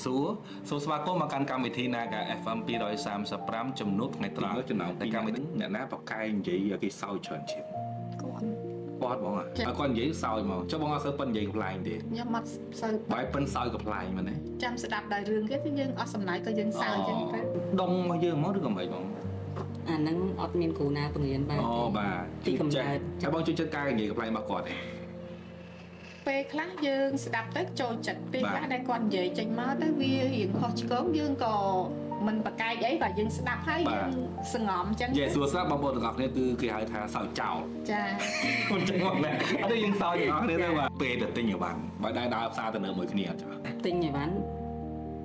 សូមស្វាគមន៍មកកាន់កម្មវិធី Naga FM 235ជំនួបថ្ងៃត្រង់ចំណោមកម្មវិធីអ្នកណាប្រកែកនិយាយគេសោយច្រើនជាងគាត់បងគាត់និយាយសោយមកចុះបងអត់សូវប៉ិននិយាយកំ pl ែងទេខ្ញុំអត់សូវបាយប៉ិនសោយកំ pl ែងមែនទេចាំស្ដាប់ដល់រឿងគេគឺយើងអត់សំណាយក៏យើងសើចឹងទៅដងមកយើងមកឬក៏មិនបងអាហ្នឹងអត់មានគ្រូណាបង្រៀនបានអូបាទទីកំណើតចាំបងជួយចិត្តការនិយាយកំ pl ែងរបស់គាត់ទេពេលខ្លះយើងស្ដាប់ទៅចូលចិត្តពេលខ្លះដែលគាត់និយាយចេញមកទៅវារៀងខុសឆ្គងយើងក៏មិនប្រកែកអីបើយើងស្ដាប់ហើយយើងសង្ងំចឹងយេសួរស្ដាប់បងប្អូនទាំងអស់គ្នាគឺគេហៅថាសោយចោលចាមិនចឹងមកណាអត់ទេយើងសោយទាំងអស់គ្នាទៅបាទពេលទៅទិញអីវ៉ាន់បើដើរផ្សារទៅនៅមួយគ្នាអត់ចាទិញអីវ៉ាន់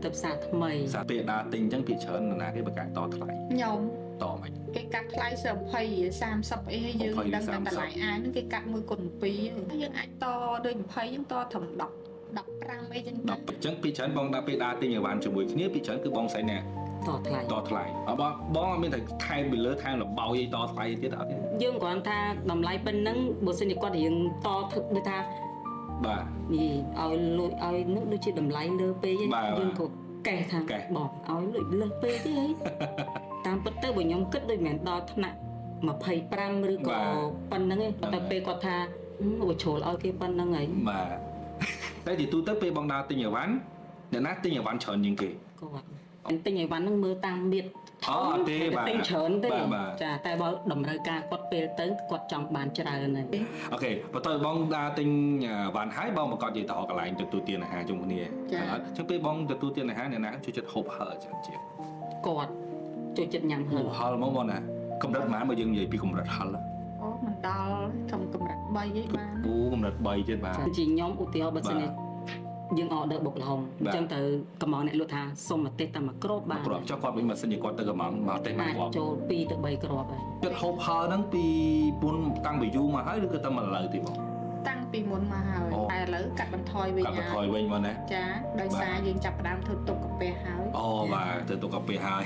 ទៅផ្សារថ្មីផ្សារពេលដើរទិញអញ្ចឹងពីច្រើននរណាគេបកកាយតថ្លៃខ្ញុំតមិនគេកាត់ថ្លៃ20 30អីហើយយើងដឹងតែតម្លៃអាយហ្នឹងគេកាត់1គុណ2យើងអាចតដូច20យើងតត្រឹម10 15អីចឹង10អញ្ចឹងពីច្រើនបងដល់ពេលដើរទិញអីវ៉ាន់ជាមួយគ្នាពីច្រើនគឺបងស្រីអ្នកតថ្លៃអបងអត់មានតែថែមពីលើថែមលបោយអីតថ្លៃទៀតអត់ទេយើងគ្រាន់ថាតម្លៃប៉ុណ្ណឹងបើសិនជាគាត់រៀងតធ្វើដូចថាបាទនិយាយឲ្យលុយឲ្យនឹងដូចជាតម្លៃលើពេកយើងក៏កេះថាបងឲ្យលុយលើពេកទេហីតាមពិតទៅបើខ្ញុំគិតដូចមិនដល់ថ្នាក់25ឬក៏ប៉ុណ្្នឹងទេតែពេលគាត់ថាអូជ្រុលឲ្យគេប៉ុណ្្នឹងហើយបាទតែទីទូទៅពេលបងដើរទិញអីវ៉ាន់អ្នកណាទិញអីវ៉ាន់ច្រើនជាងគេគាត់ទិញអីវ៉ាន់ហ្នឹងមើលតាមមៀតអត់ទេបាទទិញច្រើនទេចាតែបើតម្រូវការគាត់ពេលទៅគាត់ចង់បានច្រើនហើយអូខេបន្តបងដើរទិញវ៉ាន់ហើយបងប្រកាសនិយាយទៅកន្លែងទទួលទានអាហារជុំគ្នាអញ្ចឹងពេលបងទទួលទានអាហារអ្នកណាជួយចិត្តហូបហឺច្រើនជាងគាត់ចូលចិត្តញ៉ាំហឹលហឹលមកបងណាកម្រិតប៉ុន្មានបើយើងនិយាយពីកម្រិតហឹលអូមិនដល់កម្រិត3ទេបានអូកម្រិត3ទៀតបាទជាខ្ញុំឧទាហរណ៍បើសិនយើងអត់ដើរបុកល្ហុងអញ្ចឹងទៅកំងអ្នកលក់ថាសុំមកទេសតែមួយគ្រាប់បានគ្រាប់ចុះគាត់វិញមកសិនជាគាត់ទៅកំងមកទេសមួយគ្រាប់ចូល2ទៅ3គ្រាប់ហើយចិត្តហូបហឹលហ្នឹងពីពុនតាំងពីយូរមកហើយឬក៏តែមកឥឡូវទេបងតាំងពីមុនមកហើយតែឥឡូវកាត់បន្ថយវិញកាត់បន្ថយវិញមកណាចាដោយសារយើងចាប់ផ្ដើមធ្វើទុកកាពះហើយអូបាទធ្វើទុកកាពះហើយ